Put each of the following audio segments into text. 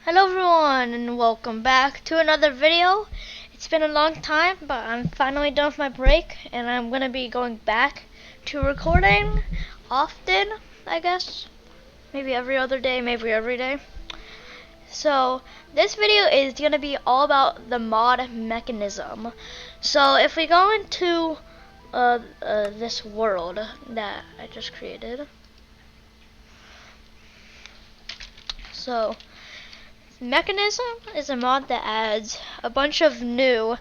Hello everyone and welcome back to another video. It's been a long time, but I'm finally done with my break and I'm going to be going back to recording often, I guess. Maybe every other day, maybe every day. So this video is going to be all about the mod Mekanism. So if we go into this world that I just created. So Mekanism is a mod that adds a bunch of new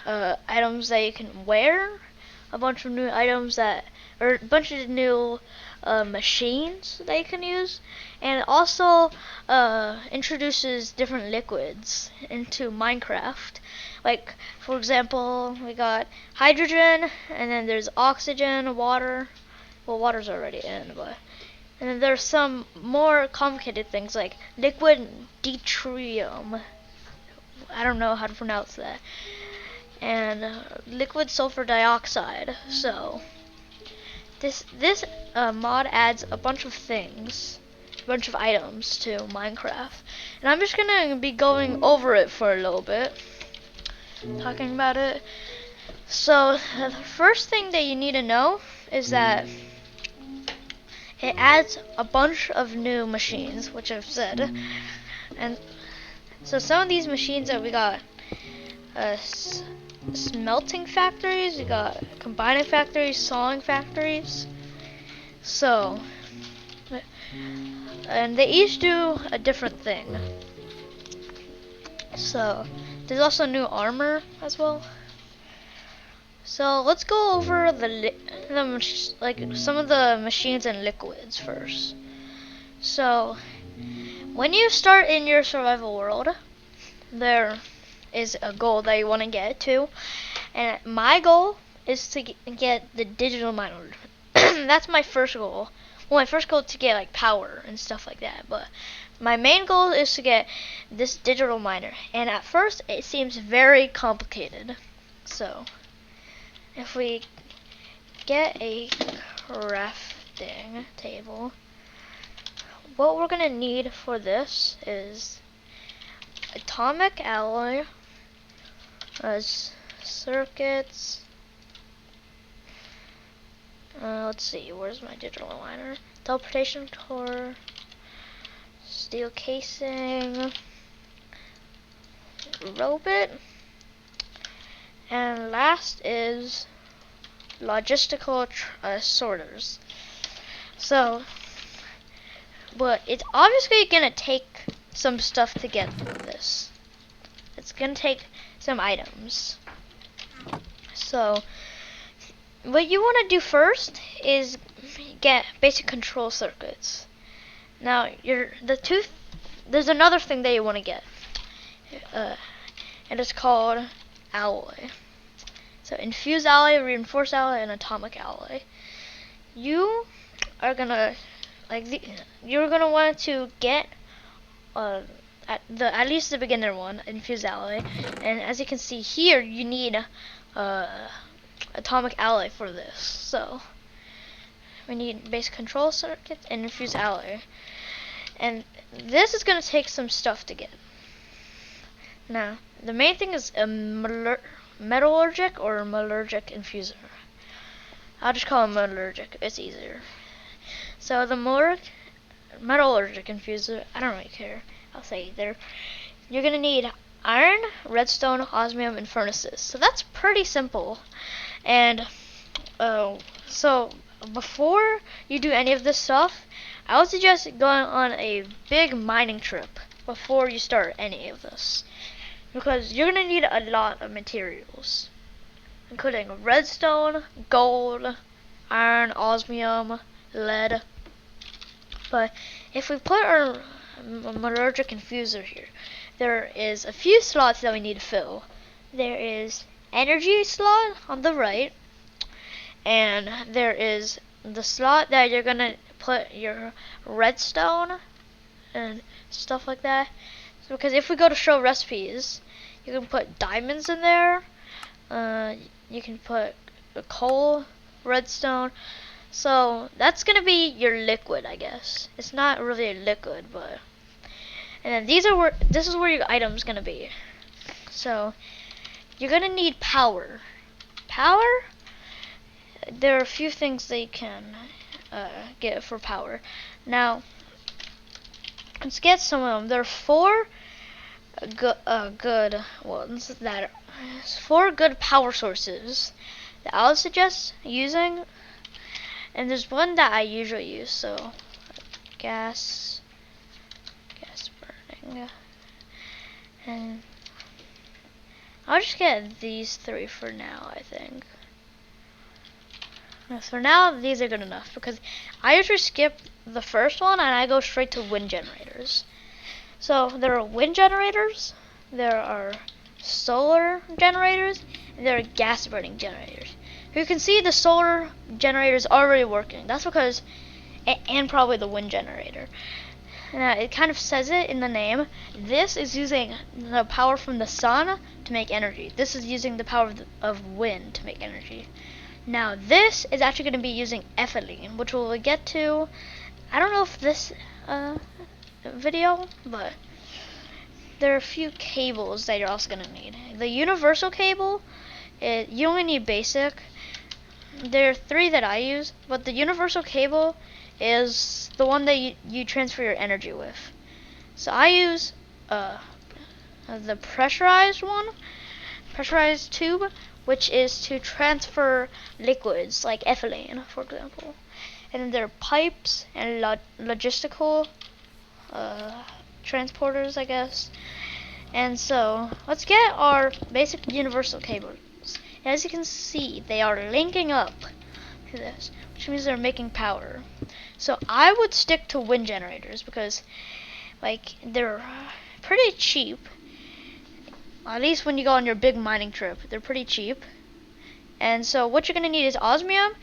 items that you can wear, a bunch of new items or a bunch of new machines that you can use, and it also introduces different liquids into Minecraft. Like, for example, we got hydrogen, and then there's oxygen, water. Well, water's already in, but and then there's some more complicated things like liquid deuterium. I don't know how to pronounce that. And liquid sulfur dioxide. So this mod adds a bunch of things, a bunch of items to Minecraft. And I'm just gonna be going over it for a little bit, talking about it. So the first thing that you need to know is that it adds a bunch of new machines, which I've said. And so some of these machines that we got smelting factories, we got combining factories, sawing factories. So, and they each do a different thing. So, there's also new armor as well. So let's go over like some of the machines and liquids first. So when you start in your survival world, there is a goal that you want to get to, and my goal is to get the digital miner. That's my first goal. Well, my first goal is to get like power and stuff like that, but my main goal is to get this digital miner, and at first it seems very complicated. So if we get a crafting table, what we're gonna need for this is atomic alloy, circuits. Let's see, where's my digital miner? Teleportation core, steel casing, robot, and last is logistical sorters. So, but it's obviously gonna take some stuff to get this. It's gonna take some items. So what you want to do first is get basic control circuits. Now there's another thing that you want to get, and it's called alloy. So infused alloy, reinforced alloy, and atomic alloy. You are gonna you're gonna want to get at least the beginner one, infused alloy, and as you can see here, you need atomic alloy for this. So we need basic control circuits and infused alloy, and this is gonna take some stuff to get. Now the main thing is a metallurgic or metallurgic infuser. I'll just call it metallurgic, it's easier. So the metallurgic infuser, I don't really care, I'll say either. You're gonna need iron, redstone, osmium, and furnaces. So that's pretty simple. And so before you do any of this stuff, I would suggest going on a big mining trip before you start any of this, because you're gonna need a lot of materials, including redstone, gold, iron, osmium, lead. But if we put our metallurgic infuser here, there is a few slots that we need to fill. There is energy slot on the right, and there is the slot that you're gonna put your redstone and stuff like that. So, because if we go to show recipes, you can put diamonds in there, you can put coal, redstone. So that's gonna be your liquid, I guess. It's not really a liquid, but And then this is where your item's gonna be. So you're gonna need power. Power. There are a few things that you can get for power. Now let's get some of them. There are four good ones that are 4 good power sources that I would suggest using, and there's one that I usually use. So gas burning, and I'll just get these 3 for now, I think. For now, these are good enough because I usually skip the first one and I go straight to wind generators. So there are wind generators, there are solar generators, and there are gas burning generators. You can see the solar generator is already working. That's because, and probably the wind generator. It kind of says it in the name. This is using the power from the sun to make energy. This is using the power of wind to make energy. Now this is actually going to be using ethylene, which we'll get to. I don't know if this video, but there are a few cables that you're also going to need. The universal cable, you only need basic. There are 3 that I use, but the universal cable is the one that you transfer your energy with. So I use the pressurized tube, which is to transfer liquids like ethylene, for example. And then there are pipes and logistical transporters, I guess. And so let's get our basic universal cables. As you can see, they are linking up to this, which means they're making power. So I would stick to wind generators because, like, they're pretty cheap. At least when you go on your big mining trip, they're pretty cheap. And so what you're gonna need is osmium,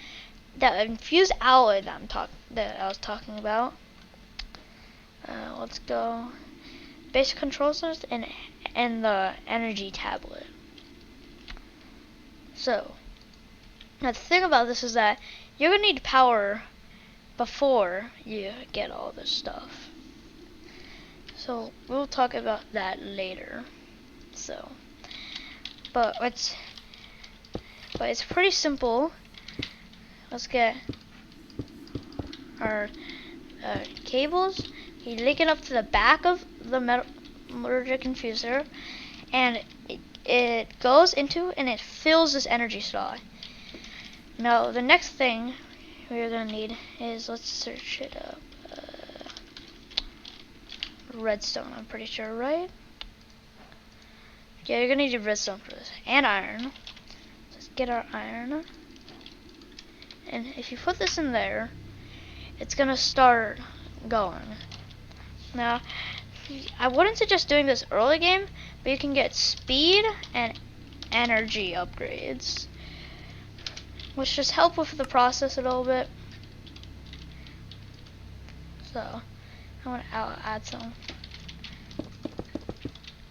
that infused alloy that I was talking about. Let's go basic control source and the energy tablet. So now the thing about this is that you're gonna need power before you get all this stuff. So we'll talk about that later. So, but it's pretty simple. Let's get our cables. You link it up to the back of the metallurgic infuser, and it goes into and it fills this energy slot. Now the next thing we're gonna need is, let's search it up. Redstone, I'm pretty sure, right? Yeah, you're gonna need redstone for this, and iron. Let's get our iron. And if you put this in there, it's gonna start going. Now, I wouldn't suggest doing this early game, but you can get speed and energy upgrades, which just help with the process a little bit. So, I'll add some.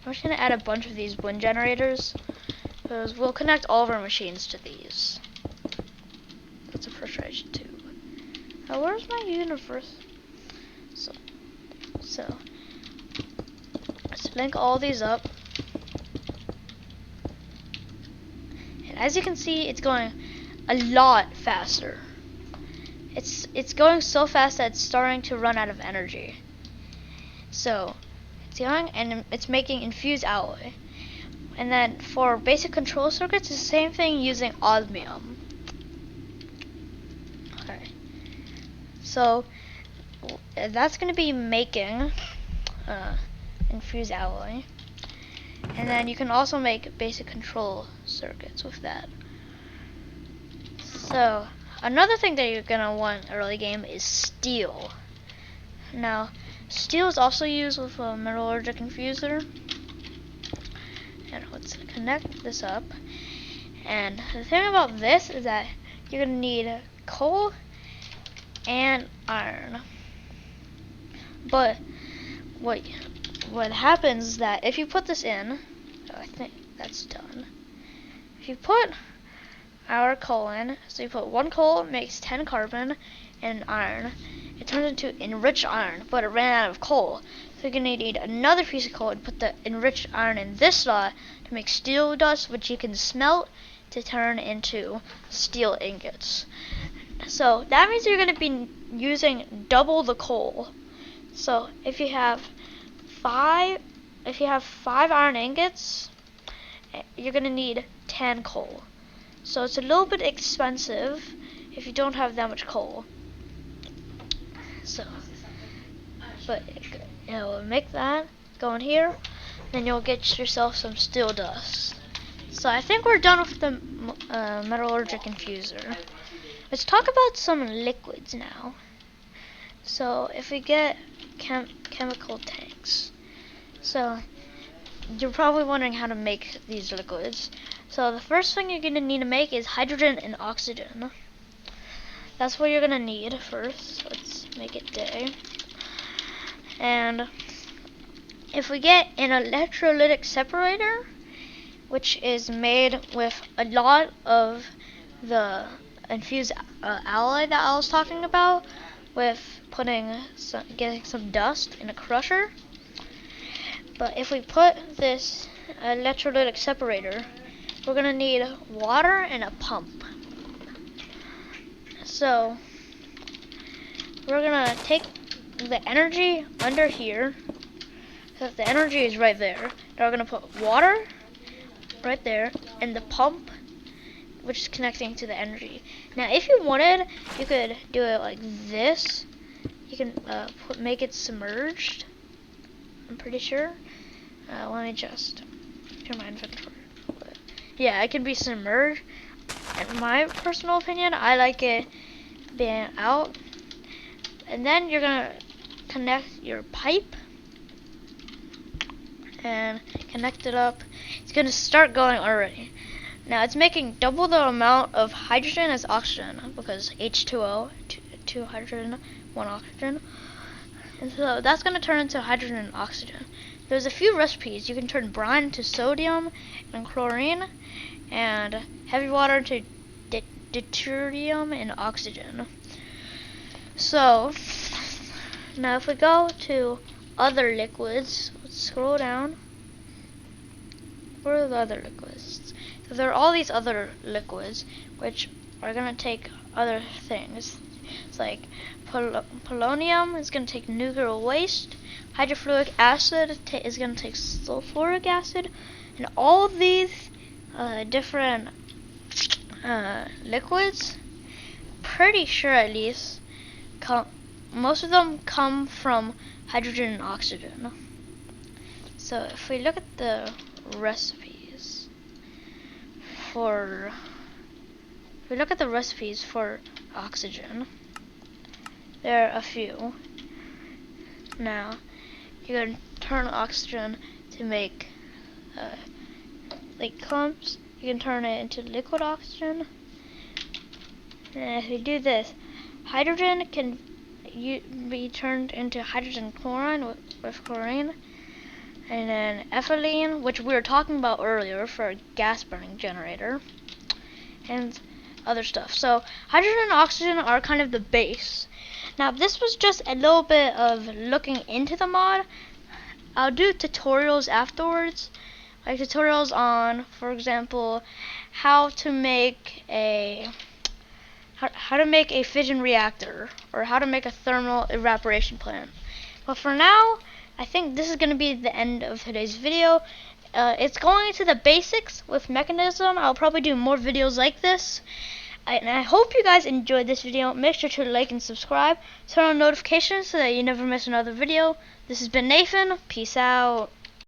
I'm just gonna add a bunch of these wind generators, because we'll connect all of our machines to these. That's a pressurized tube. Now, where's my universe? So let's link all these up, and as you can see, it's going a lot faster. It's going so fast that it's starting to run out of energy. So it's going and it's making infused alloy. And then for basic control circuits, it's the same thing using osmium. Okay. So that's going to be making infused alloy. And then you can also make basic control circuits with that. So another thing that you're going to want early game is steel. Now, steel is also used with a metallurgic infuser. And let's connect this up. And the thing about this is that you're going to need coal and iron. But what happens is that if you put this in, I think that's done. If you put our coal in, so you put 1 coal, makes 10 carbon, and iron, it turns into enriched iron, but it ran out of coal. So you're gonna need another piece of coal and put the enriched iron in this slot to make steel dust, which you can smelt to turn into steel ingots. So that means you're gonna be using double the coal. So if you have five iron ingots, you're gonna need 10 coal. So it's a little bit expensive if you don't have that much coal. So, but you'll make that, go in here, then you'll get yourself some steel dust. So I think we're done with the metallurgic infuser. Let's talk about some liquids now. So if we get chemical tanks. So you're probably wondering how to make these liquids. So the first thing you're going to need to make is hydrogen and oxygen. That's what you're going to need first. Let's make it day. And if we get an electrolytic separator, which is made with a lot of the infused alloy that I was talking about, with getting some dust in a crusher. But if we put this electrolytic separator, we're gonna need water and a pump. So we're gonna take the energy under here. So the energy is right there. Now we're gonna put water right there and the pump, which is connecting to the energy. Now if you wanted, you could do it like this. You can make it submerged, I'm pretty sure. Let me just turn my inventory. Yeah, it can be submerged. In my personal opinion, I like it being out. And then you're gonna connect your pipe and connect it up. It's gonna start going already. Now it's making double the amount of hydrogen as oxygen because H2O, 2 hydrogen, 1 oxygen. And so that's gonna turn into hydrogen and oxygen. There's a few recipes. You can turn brine to sodium and chlorine, and heavy water to deuterium and oxygen. So now if we go to other liquids, let's scroll down. Where are the other liquids? So there are all these other liquids which are going to take other things. It's like polonium is going to take nuclear waste, hydrofluoric acid is going to take sulfuric acid, and all these different liquids, pretty sure at least, most of them come from hydrogen and oxygen. So if we look at the recipes for oxygen, there are a few. Now you're going to turn oxygen to make like clumps. You can turn it into liquid oxygen. And if you do this, hydrogen can be turned into hydrogen chlorine with chlorine. And then ethylene, which we were talking about earlier for a gas burning generator. And other stuff. So hydrogen and oxygen are kind of the base. Now this was just a little bit of looking into the mod. I'll do tutorials afterwards, like tutorials on, for example, how to make a fission reactor, or how to make a thermal evaporation plant. But for now, I think this is going to be the end of today's video. It's going into the basics with Mekanism. I'll probably do more videos like this. And I hope you guys enjoyed this video. Make sure to like and subscribe. Turn on notifications so that you never miss another video. This has been Nathan. Peace out.